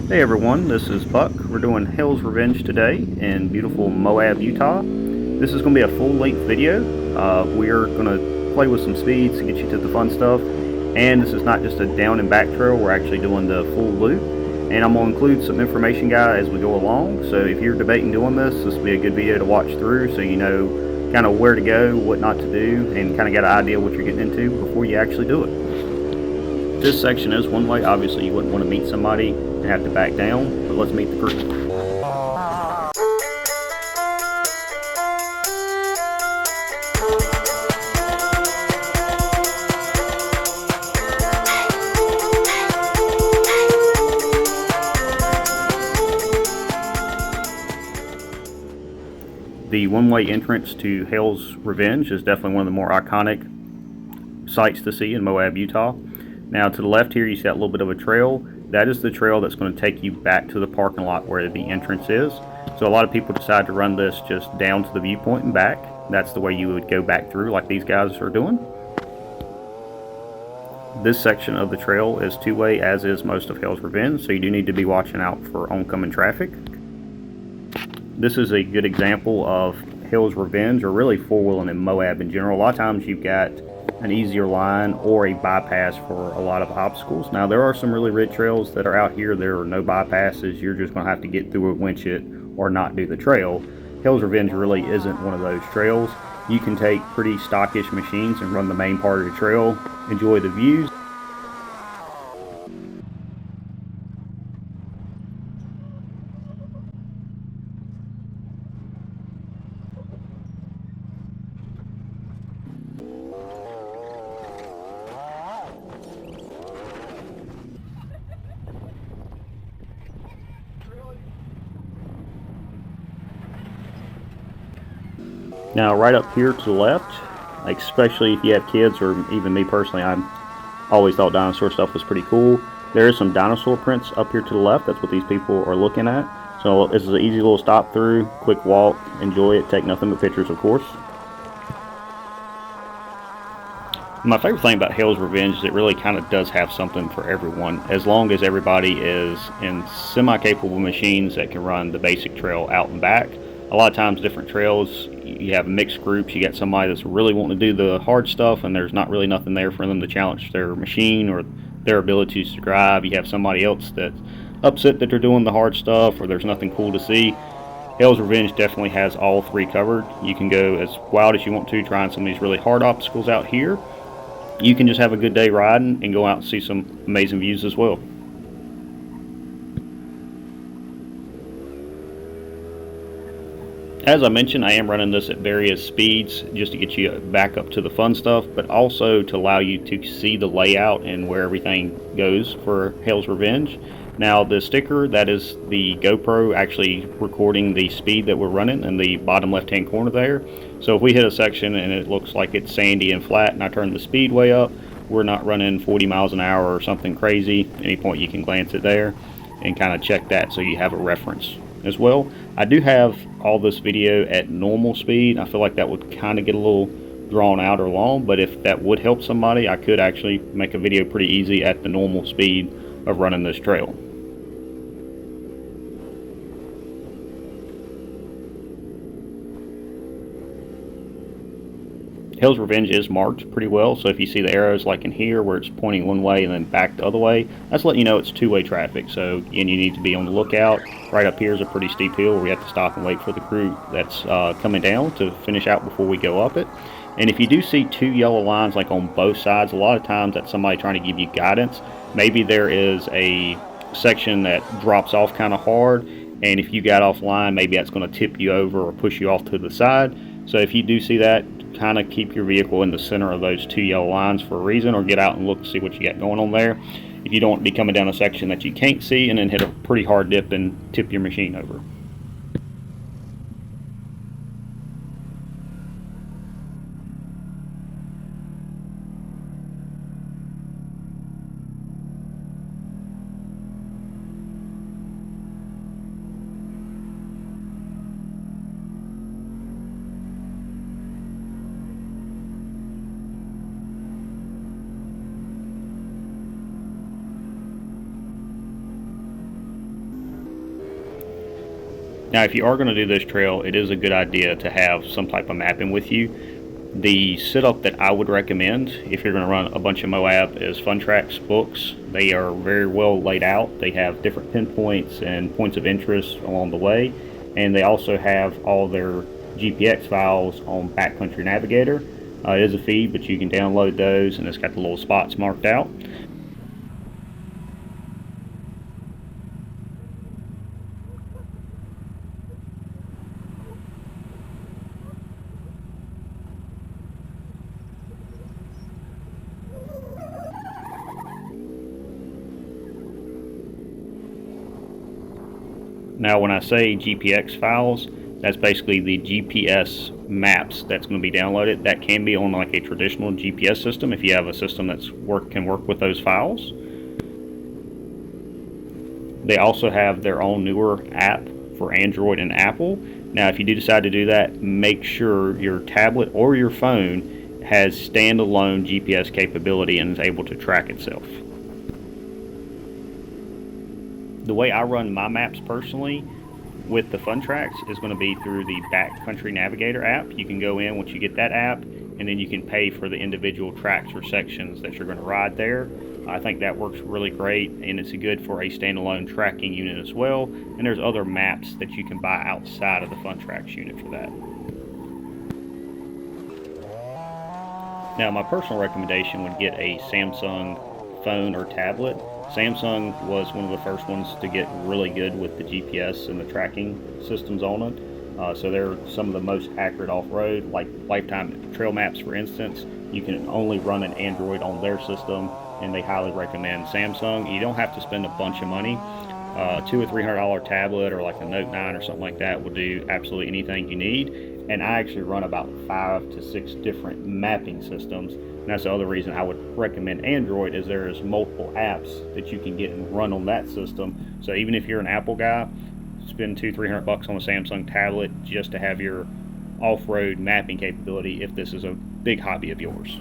Hey everyone, this is Buck. We're doing Hell's Revenge today in beautiful Moab, Utah. This is going to be a full-length video. We're going to play with some speeds to get you to the fun stuff. And this is not just a down and back trail, we're actually doing the full loop. And I'm going to include some information guide as we go along. So if you're debating doing this will be a good video to watch through so you know kind of where to go, what not to do, and kind of get an idea what you're getting into before you actually do it. This section is one way. Obviously you wouldn't want to meet somebody and have to back down, but let's meet the crew. The one-way entrance to Hell's Revenge is definitely one of the more iconic sights to see in Moab, Utah. Now to the left here you see that little bit of a trail. That is the trail that's going to take you back to the parking lot where the entrance is. So a lot of people decide to run this just down to the viewpoint and back. That's the way you would go back through like these guys are doing. This section of the trail is two-way, as is most of Hell's Revenge, so you do need to be watching out for oncoming traffic. This is a good example of Hell's Revenge, or really four-wheeling in Moab in general. A lot of times you've got an easier line or a bypass for a lot of obstacles. Now there are some really rid trails that are out here. There are no bypasses. You're just going to have to get through a winch it or not do the trail. Hell's Revenge really isn't one of those trails. You can take pretty stockish machines and run the main part of the trail, enjoy the views. Now right up here to the left, especially if you have kids, or even me personally, I always thought dinosaur stuff was pretty cool. There is some dinosaur prints up here to the left. That's what these people are looking at. So this is an easy little stop through, quick walk, enjoy it, take nothing but pictures of course. My favorite thing about Hell's Revenge is it really kind of does have something for everyone, as long as everybody is in semi-capable machines that can run the basic trail out and back. A lot of times different trails, you have mixed groups. You got somebody that's really wanting to do the hard stuff and there's not really nothing there for them to challenge their machine or their abilities to drive. You have somebody else that's upset that they're doing the hard stuff or there's nothing cool to see. Hell's Revenge definitely has all three covered. You can go as wild as you want to, trying some of these really hard obstacles out here. You can just have a good day riding and go out and see some amazing views as well. As I mentioned, I am running this at various speeds just to get you back up to the fun stuff, but also to allow you to see the layout and where everything goes for Hell's Revenge. Now the sticker, that is the GoPro actually recording the speed that we're running in the bottom left hand corner there. So if we hit a section and it looks like it's sandy and flat and I turn the speed way up, we're not running 40 miles an hour or something crazy. At any point you can glance at there and kind of check that so you have a reference as well. I do have all this video at normal speed. I feel like that would kind of get a little drawn out or long, but if that would help somebody, I could actually make a video pretty easy at the normal speed of running this trail. Hell's Revenge is marked pretty well, so if you see the arrows like in here where it's pointing one way and then back the other way, that's letting you know it's two-way traffic. So and you need to be on the lookout. Right up here is a pretty steep hill where we have to stop and wait for the crew that's coming down to finish out before we go up it. And if you do see two yellow lines like on both sides, a lot of times that's somebody trying to give you guidance. Maybe there is a section that drops off kind of hard, and if you got off line, maybe that's going to tip you over or push you off to the side. So if you do see that, kind of keep your vehicle in the center of those two yellow lines for a reason, or get out and look to see what you got going on there. If you don't want to be coming down a section that you can't see and then hit a pretty hard dip and tip your machine over. Now, if you are going to do this trail, it is a good idea to have some type of mapping with you. The setup that I would recommend if you're going to run a bunch of Moab is Fun Tracks books. They are very well laid out. They have different pinpoints and points of interest along the way, and they also have all their GPX files on Backcountry Navigator. It is a feed, but you can download those, and it's got the little spots marked out. Now, when I say GPX files, that's basically the GPS maps that's going to be downloaded. That can be on like a traditional GPS system if you have a system that's can work with those files. They also have their own newer app for Android and Apple. Now, if you do decide to do that, make sure your tablet or your phone has standalone GPS capability and is able to track itself. The way I run my maps personally with the Fun Tracks is going to be through the Backcountry Navigator app. You can go in once you get that app, and then you can pay for the individual tracks or sections that you're going to ride there. I think that works really great, and it's good for a standalone tracking unit as well. And there's other maps that you can buy outside of the Fun Tracks unit for that. Now, my personal recommendation would get a Samsung phone or tablet. Samsung was one of the first ones to get really good with the GPS and the tracking systems on it. So they're some of the most accurate off-road, like Lifetime Trail Maps, for instance. You can only run an Android on their system, and they highly recommend Samsung. You don't have to spend a bunch of money. $200 or $300 tablet or like a Note 9 or something like that will do absolutely anything you need. And I actually run about 5 to 6 different mapping systems. And that's the other reason I would recommend Android, is there's multiple apps that you can get and run on that system. So even if you're an Apple guy, spend $200-300 on a Samsung tablet just to have your off-road mapping capability if this is a big hobby of yours.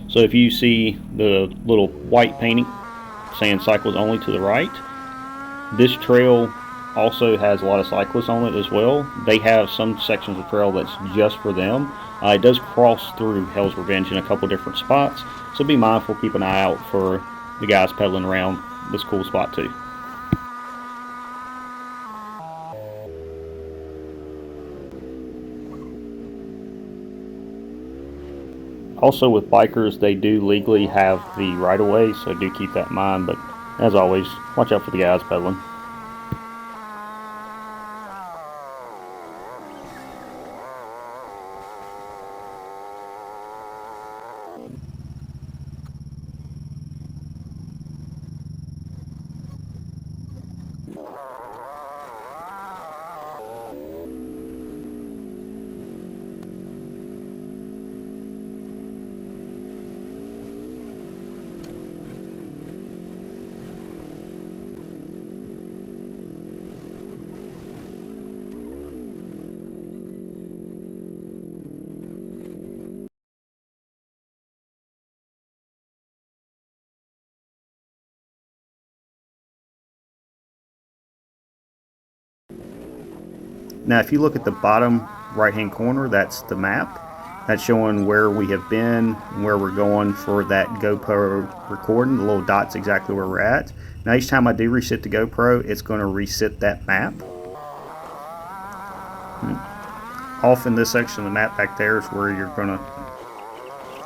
So if you see the little white painting saying cycles only to the right, this trail also has a lot of cyclists on it as well. They have some sections of trail that's just for them. It does cross through Hell's Revenge in a couple different spots, so be mindful, keep an eye out for the guys pedaling around this cool spot too. Also, with bikers, they do legally have the right-of-way, so do keep that in mind, but as always, watch out for the guys pedaling. Now, if you look at the bottom right-hand corner, that's the map. That's showing where we have been, where we're going for that GoPro recording. The little dot's exactly where we're at. Now, each time I do reset the GoPro, it's going to reset that map. Off in this section of the map back there is where you're going to,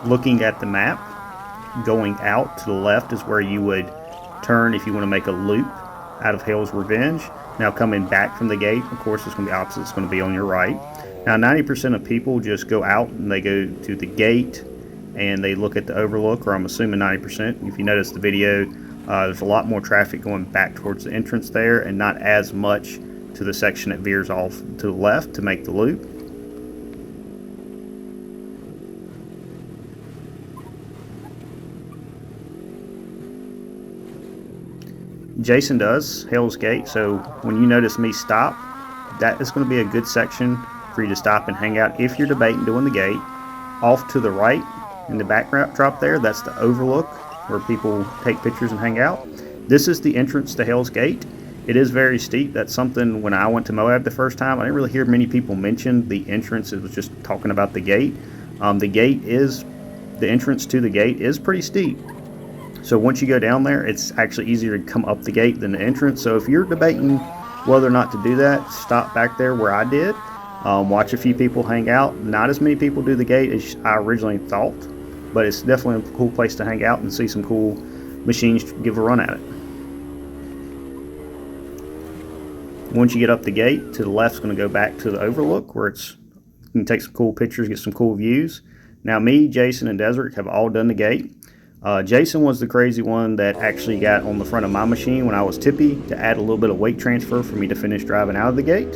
looking at the map, going out to the left is where you would turn if you want to make a loop out of Hell's Revenge. Now, coming back from the gate, of course, it's going to be opposite. It's going to be on your right. Now, 90% of people just go out and they go to the gate and they look at the Overlook, or I'm assuming 90%. If you notice the video, there's a lot more traffic going back towards the entrance there and not as much to the section that veers off to the left to make the loop. Jason does Hell's Gate, so when you notice me stop, that is going to be a good section for you to stop and hang out if you're debating doing the gate. Off to the right in the backdrop there, that's the Overlook where people take pictures and hang out. This is the entrance to Hell's Gate. It is very steep. That's something when I went to Moab the first time, I didn't really hear many people mention the entrance. It was just talking about the gate. The entrance to the gate is pretty steep. So once you go down there, it's actually easier to come up the gate than the entrance. So if you're debating whether or not to do that, stop back there where I did. Watch a few people hang out. Not as many people do the gate as I originally thought, but it's definitely a cool place to hang out and see some cool machines give a run at it. Once you get up the gate, to the left is going to go back to the Overlook, where you can take some cool pictures, get some cool views. Now me, Jason, and Dezrik have all done the gate. Jason was the crazy one that actually got on the front of my machine when I was Tippy to add a little bit of weight transfer for me to finish driving out of the gate.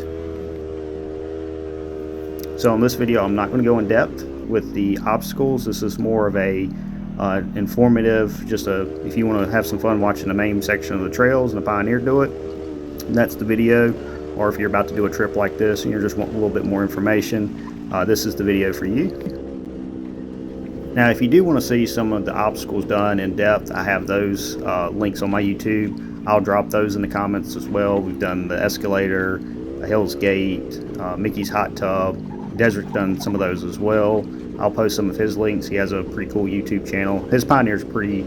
So in this video, I'm not going to go in depth with the obstacles. This is more of a informative, if you want to have some fun watching the main section of the trails and the Pioneer do it, that's the video. Or if you're about to do a trip like this and you're just wanting a little bit more information, this is the video for you. Now if you do want to see some of the obstacles done in depth, I have those links on my YouTube. I'll drop those in the comments as well. We've done the Escalator, Hell's Gate, Mickey's Hot Tub. Dezrik's done some of those as well. I'll post some of his links. He has a pretty cool YouTube channel. His Pioneer's pretty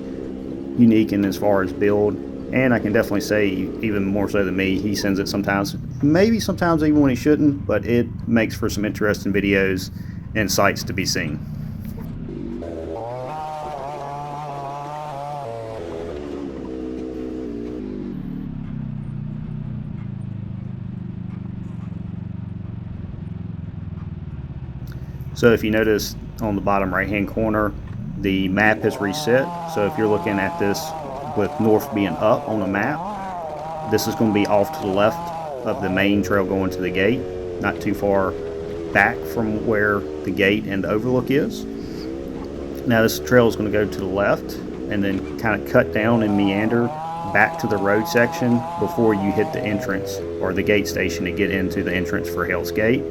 unique in as far as build, and I can definitely say even more so than me, he sends it sometimes, maybe sometimes even when he shouldn't, but it makes for some interesting videos and sights to be seen. So if you notice on the bottom right hand corner, the map has reset. So if you're looking at this with north being up on the map, this is going to be off to the left of the main trail going to the gate, not too far back from where the gate and the Overlook is. Now this trail is going to go to the left and then kind of cut down and meander back to the road section before you hit the entrance or the gate station to get into the entrance for Hell's Gate.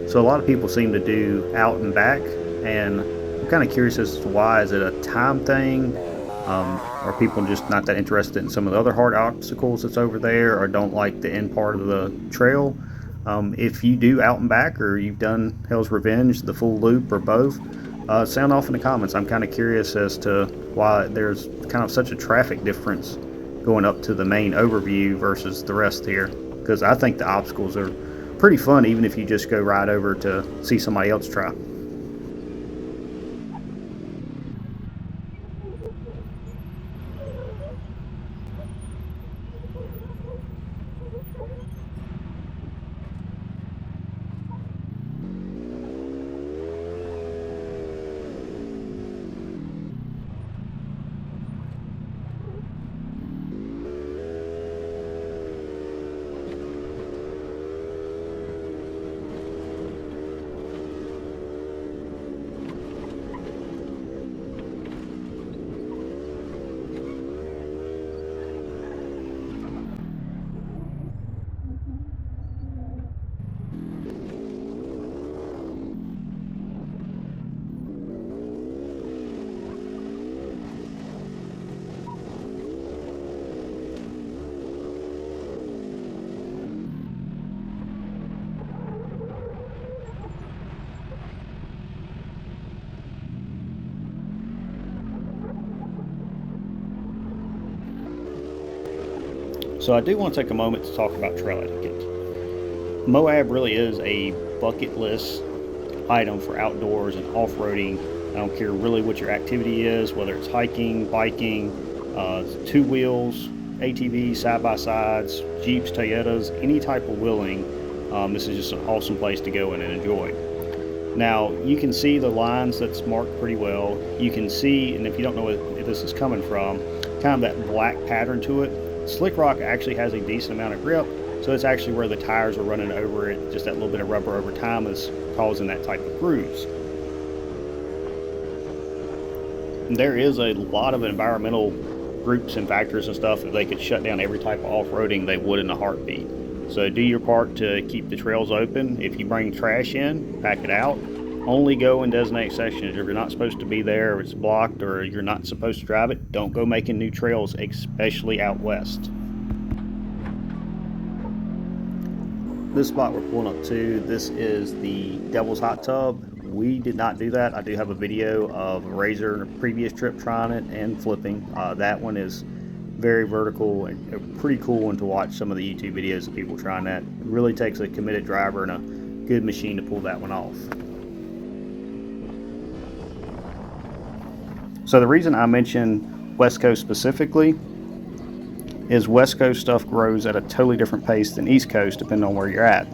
So a lot of people seem to do out and back, and I'm kind of curious as to why. Is it a time thing? Are people just not that interested in some of the other hard obstacles that's over there, or don't like the end part of the trail? If you do out and back, or you've done Hell's Revenge, the full loop, or both, sound off in the comments. I'm kind of curious as to why there's kind of such a traffic difference going up to the main overview versus the rest here, because I think the obstacles are pretty fun even if you just go right over to see somebody else try. So I do want to take a moment to talk about trail etiquette. Moab really is a bucket list item for outdoors and off-roading. I don't care really what your activity is, whether it's hiking, biking, two wheels, ATVs, side-by-sides, Jeeps, Toyotas, any type of wheeling. This is just an awesome place to go in and enjoy. Now you can see the lines that's marked pretty well. You can see, and if you don't know where this is coming from, kind of that black pattern to it. Slick rock actually has a decent amount of grip, so it's actually where the tires are running over it. Just that little bit of rubber over time is causing that type of grooves. There is a lot of environmental groups and factors and stuff that they could shut down every type of off-roading they would in a heartbeat. So do your part to keep the trails open. If you bring trash in, pack it out. Only go in designated sections. If you're not supposed to be there, if it's blocked, or you're not supposed to drive it, don't go making new trails, especially out west. This spot we're pulling up to, this is the Devil's Hot Tub. We did not do that. I do have a video of Rzr in a previous trip trying it and flipping. That one is very vertical and a pretty cool one to watch some of the YouTube videos of people trying that. It really takes a committed driver and a good machine to pull that one off. So the reason I mention West Coast specifically is West Coast stuff grows at a totally different pace than East Coast depending on where you're at.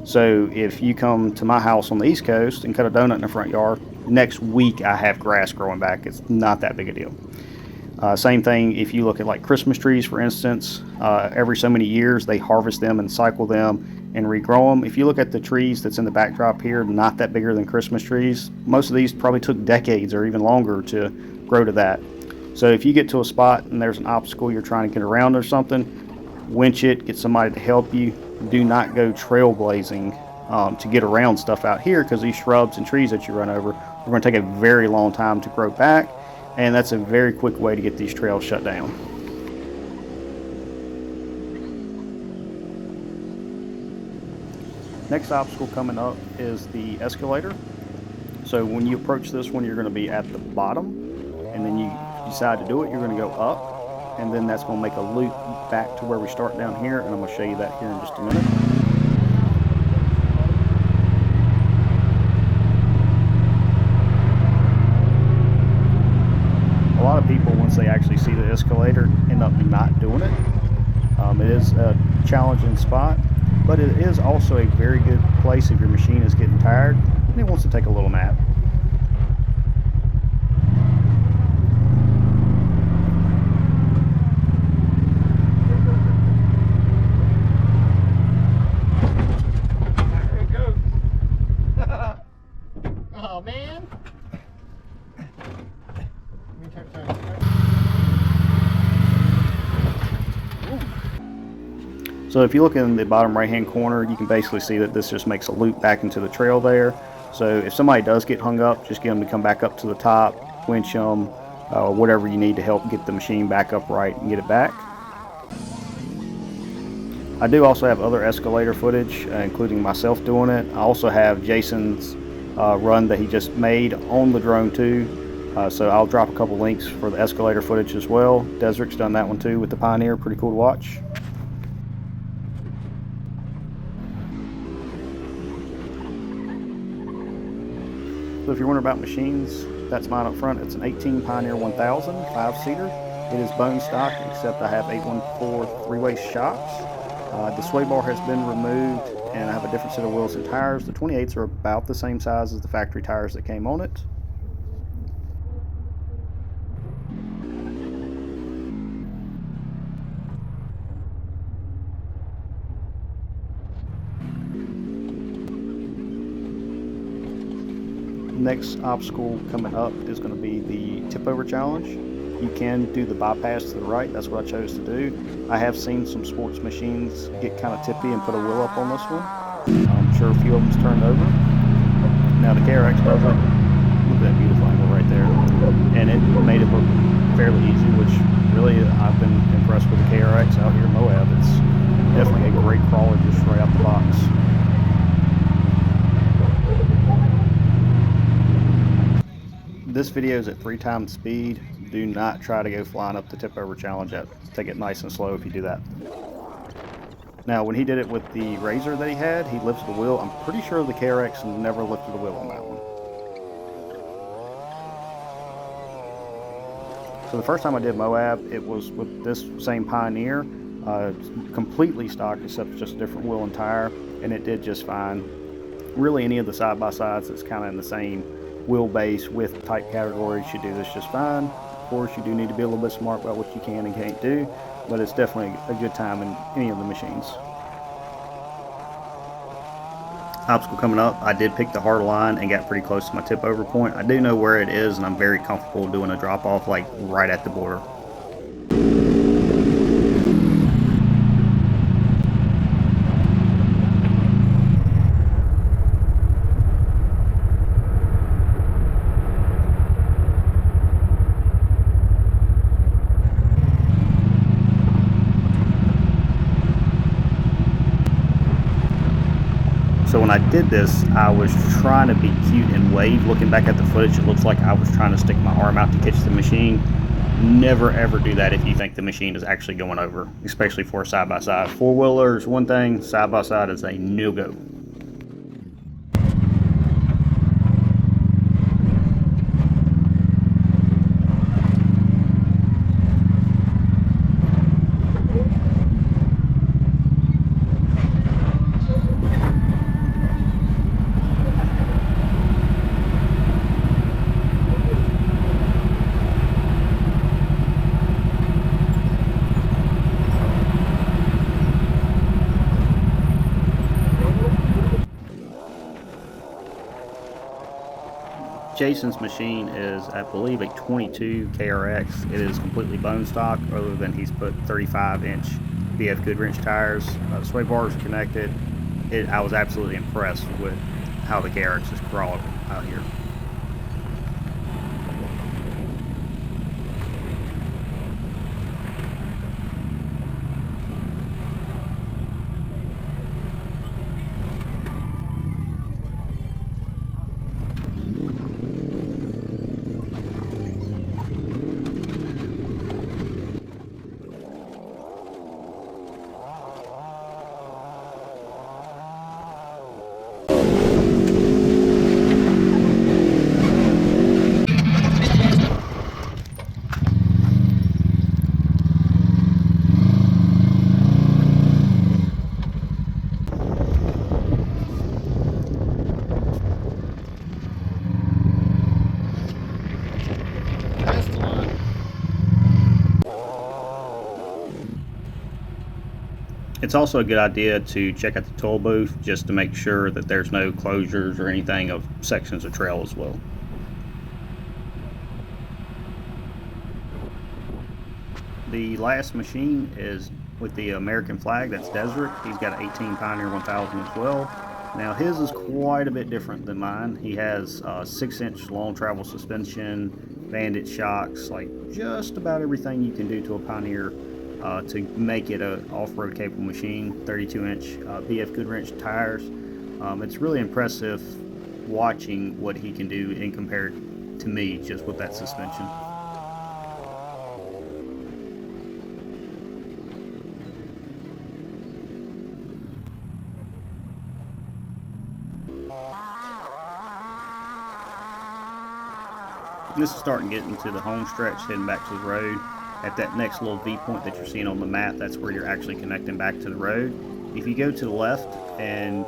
So if you come to my house on the East Coast and cut a donut in the front yard, next week I have grass growing back. It's not that big a deal. Same thing if you look at like Christmas trees, for instance. Every so many years they harvest them and cycle them and regrow them. If you look at the trees that's in the backdrop here, not that bigger than Christmas trees. Most of these probably took decades or even longer to grow to that. So if you get to a spot and there's an obstacle you're trying to get around or something, winch it, get somebody to help you. Do not go trailblazing to get around stuff out here, because these shrubs and trees that you run over are going to take a very long time to grow back, and that's a very quick way to get these trails shut down. Next obstacle coming up is the escalator. So when you approach this one, you're going to be at the bottom, and then you decide to do it, you're going to go up, and then that's going to make a loop back to where we start down here, and I'm going to show you that here in just a minute. A lot of people, once they actually see the escalator, end up not doing it. It is a challenging spot, but it is also a very good place if your machine is getting tired and it wants to take a little nap. There it goes. Oh man. So if you look in the bottom right hand corner, you can basically see that this just makes a loop back into the trail there. So if somebody does get hung up, just get them to come back up to the top, winch them, whatever you need to help get the machine back upright and get it back. I do also have other escalator footage, including myself doing it. I also have Jason's run that he just made on the drone too. So I'll drop a couple links for the escalator footage as well. Dezrick's done that one too with the Pioneer, pretty cool to watch. So if you're wondering about machines, that's mine up front. It's an 18 Pioneer 1000 5-seater. It is bone stock, except I have 814 3-way shocks. The sway bar has been removed, and I have a different set of wheels and tires. The 28s are about the same size as the factory tires that came on it. Next obstacle coming up is going to be the tip over challenge. You can do the bypass to the right. That's what I chose to do. I have seen some sports machines get kind of tippy and put a wheel up on this one. I'm sure a few of them's turned over. Now the KRX does it. Look at that beautiful angle right there. And it made it look fairly easy, which really I've been impressed with the KRX out here in Moab. It's definitely a great crawler just right out the box. This video is at 3 times speed. Do not try to go flying up the tip over challenge. Take it nice and slow if you do that. Now when he did it with the Rzr that he had, he lifted the wheel. I'm pretty sure the KRX never lifted the wheel on that one. So the first time I did Moab, it was with this same Pioneer, completely stock except just a different wheel and tire, and it did just fine. Really any of the side-by-sides that's kind of in the same wheelbase with type category should do this just fine. Of course, you do need to be a little bit smart about what you can and can't do, but it's definitely a good time in any of the machines. Obstacle coming up, I did pick the hard line and got pretty close to my tip over point. I do know where it is, and I'm very comfortable doing a drop off like right at the border. So when I did this, I was trying to be cute and wave. Looking back at the footage, it looks like I was trying to stick my arm out to catch the machine. Never ever do that if you think the machine is actually going over, especially for a side-by-side. Four-wheeler is one thing, side-by-side is a no-go. Jason's machine is, I believe, a 22 KRX. It is completely bone stock, other than he's put 35-inch BF Goodwrench tires. The sway bars are connected. I was absolutely impressed with how the KRX is crawling out here. It's also a good idea to check out the toll booth just to make sure that there's no closures or anything of sections of trail as well. The last machine is with the American flag. That's Dezrik. He's got an 18 Pioneer 1000 as well. Now his is quite a bit different than mine. He has 6-inch long travel suspension, bandit shocks, like just about everything you can do to a Pioneer to make it an off-road capable machine. 32-inch BF Goodwrench tires. It's really impressive watching what he can do in compared to me just with that suspension. This is starting to get into the home stretch, heading back to the road. At that next little V point that you're seeing on the map, that's where you're actually connecting back to the road. If you go to the left and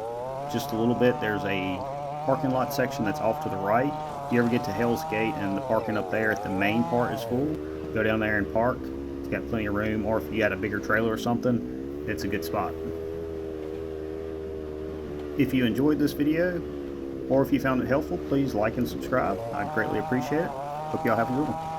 just a little bit, there's a parking lot section that's off to the right. If you ever get to Hell's Gate and the parking up there at the main part is full, go down there and park. It's got plenty of room, or if you got a bigger trailer or something, it's a good spot. If you enjoyed this video, or if you found it helpful, please like and subscribe. I'd greatly appreciate it. Hope y'all have a good one.